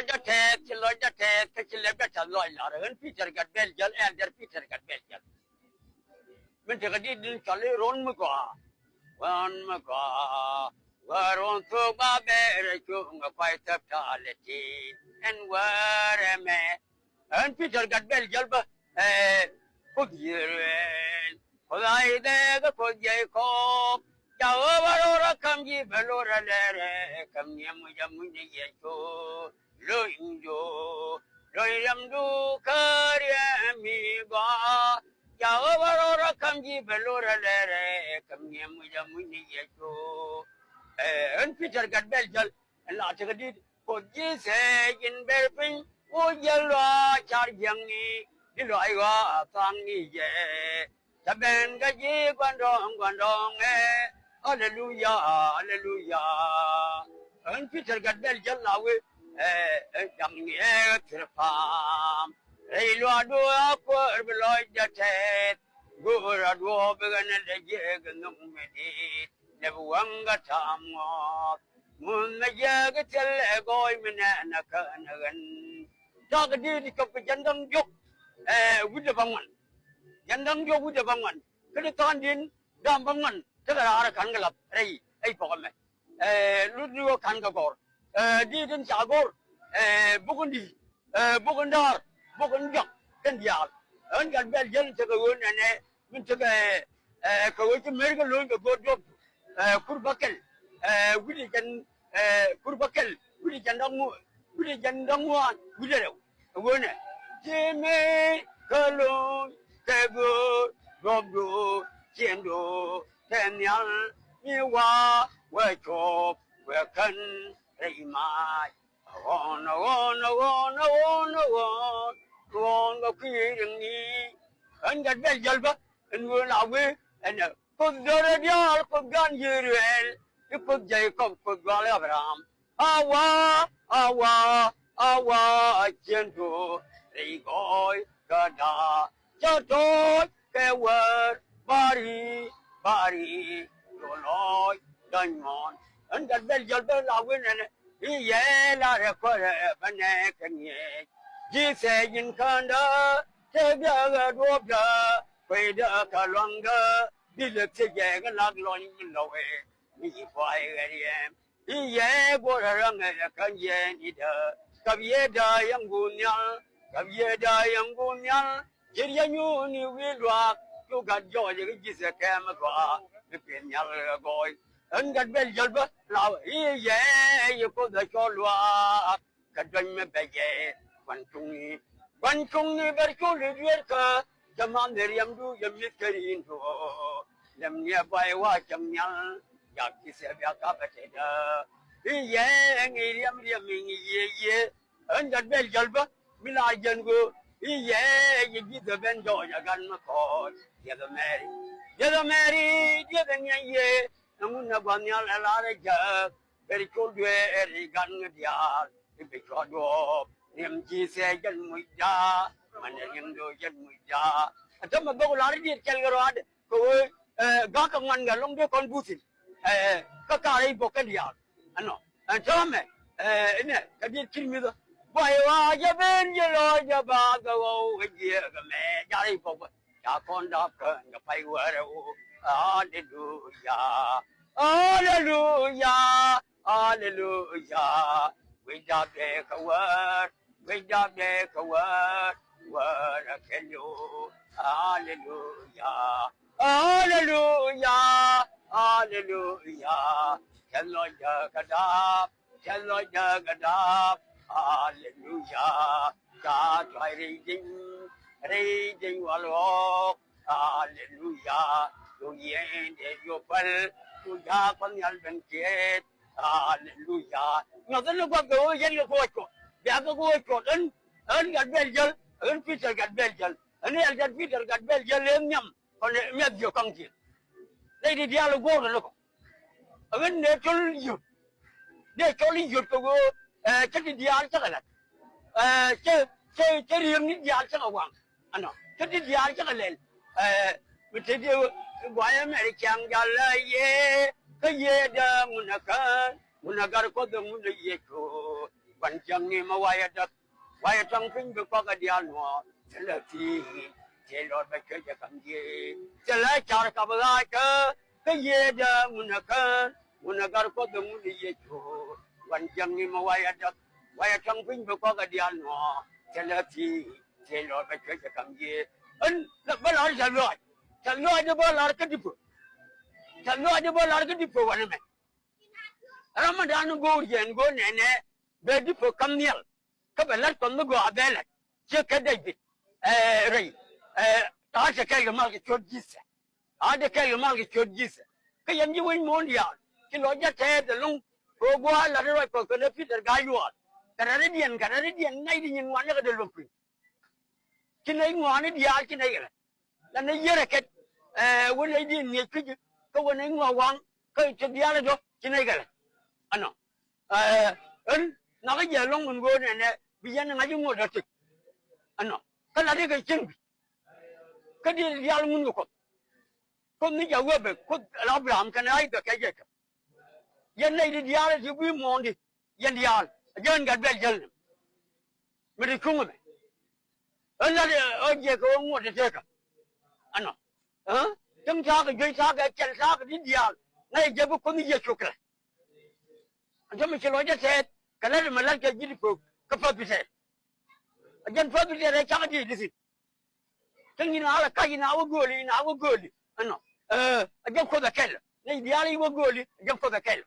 Chiloja Kachilebata Loyla, and Peter got Belgian and their Peter got Belgian. Winter didn't Charlie Ron Maga. One Maga. Where on to Babel, a quite a totality, and where am I? And Peter got Belgian, put year. For I there, for Jacob. Jawara come ye belora lere, come ye mujamuni yeto, loinjo, loyam do carry me ba. Jawara come ye belora lere, come ye mujamuni yeto. And Peter got Belgian, and Latter did for this in Belping, oh yellow, charging, the Loiva, Tangi, ye. The Bengaji, Guandong, eh. Hallelujah, hallelujah. And Peter got Belgian now, young year to the farm. Railway do upward below the tent. Go a dwarf and the jig and no many. Never one got time off. Moon the jag tell a boy, man, a can. Talk a deed, the cup of Jandang Joke, with the Bangan. Jandang Joke with the Bangan. Could it turn in, Dam Bangan. Thế là ra khăn cái lập đây còn mày lúc đưa khăn cái cỏ đi đến xã cỏ bukan đi bukan dar bukan giặc cái gì anh gần bên dân sẽ có này mình sẽ có cái mấy cái lối cái gót gót kurbakel quý chân kurbakel quý chân đông ngoan quý đâu cái này chỉ mấy cái lối cái gót gót gót chiến đấu Daniel, you are where chop, where can they my on the king and that bell yelba and we'll away and put the yard for gun you you put Jacob for Gal Abraham. Awa, gentle, they go, Gada, Chato, the word, body, your Lord, Diamond, and that Belgian Lawin and Yella require a neck and ye. Jesus in Kanda, take the water, pray the Kalanga, did the Tigag and not long in the way. Me fire am. Ye, what a rung at a canyon eater, Cavieda young Gunyal, Jirianu, you will rock. You got joy, you get a camera, the Pinyal boy, and got Belgian, now, yeah, you put the Cholwa, Kadram Begay, one Tungi, very cool, worker, come on, the Yamdu, you mystery into them nearby, watch them young, Yakis have your carpetator. Yeah, yeah, and that Belgian, Milajan go. Yeah, you give the benjo, you got my call. You're the Mary, you're the ye, and Munabanya, a lot of job. Very cold, very gun with yard. If it's your dog, MG say, Muja, Manayam do Muja. I told my boy, I did tell you, go, Gakaman, along the conbutin. Kakari Bokadia. I know. And tell me, I did kill me the. Why, you been your lord, your bag, oh, dear, the man, Jari Papa, Yakonda, the Paiwara, hallelujah, hallelujah, hallelujah. We don't take a word, word I can do, hallelujah, hallelujah, hallelujah. Tell Lord Jagadab. Hallelujah, God, raging walk, hallelujah, to the end of your pearl, to Japan Albanket, hallelujah. Nothing about the old yellow coat, the other coat, and got Belgian, and Peter got Belgian, and then Peter got Belgian, on the Matthew County. Lady Diallo go to look. When they told you to go. Chắc đi ăn chắc là chơi riêng đi ăn chắc là hoàng anh nói chắc đi ăn chắc là lên mình thấy điều gọi em này chẳng ra lời cái gì đó muốn là có được muốn là gì cô วันจังนี่มาวายดักวายจังพิงไปกว่ากระเดียนหัวเฉลทีเจรอดไปเจอจะกันเย่เจริญจารกับลายก็เย่เดมุนกันมุนกันก็เดมุนเย่จูวันจังนี่มาวายดักวายจังพิงไปกว่ากระเดียนหัวเฉลทีเจรอดไปเจอจะกันเย่อันแล้วเวลาจะรอดจะเวลาก็ดิบจะรอดจะเวลาก็ดิบวันนี้Ramadan go yen go nene be di po kamniel ka belat kon go abelet che ka david rei ta che ka mal ke chodjise a de ka mal ke chodjise ka yan ji win mondial ki lo ja te de long ko go la de ko ko ne peter ga yo ka re dien ngai di nyin wan ka de lo pi ki nei ngwan ni dia ki nei ga la ne yere ke wo le di ni ki ko wo nei ngwa wang ka che dia le do ki nei ga ano na ga ya long mun go ne bi yan nga ju ngo da tik ano ka la de ga chin ka di ya mun ko ni ja we be ko la bram ka na ai ga ka je ka yan nei di ya ji bi mo di yan ya yan ga be jel me di ku me la de o je ko ngo de te ka ano jam sa ga je sa ga chen sa ga di ya ngai je bu ko ni je chu ka Jom si loja set, kalau malah jadi pun kepat bisa. Jangan kepat bisa ada cakap di sini. Tengin ala kaji nawa goli, ano. Jangan kau dah kel. Ni dia lagi goli, jangan kau dah kel.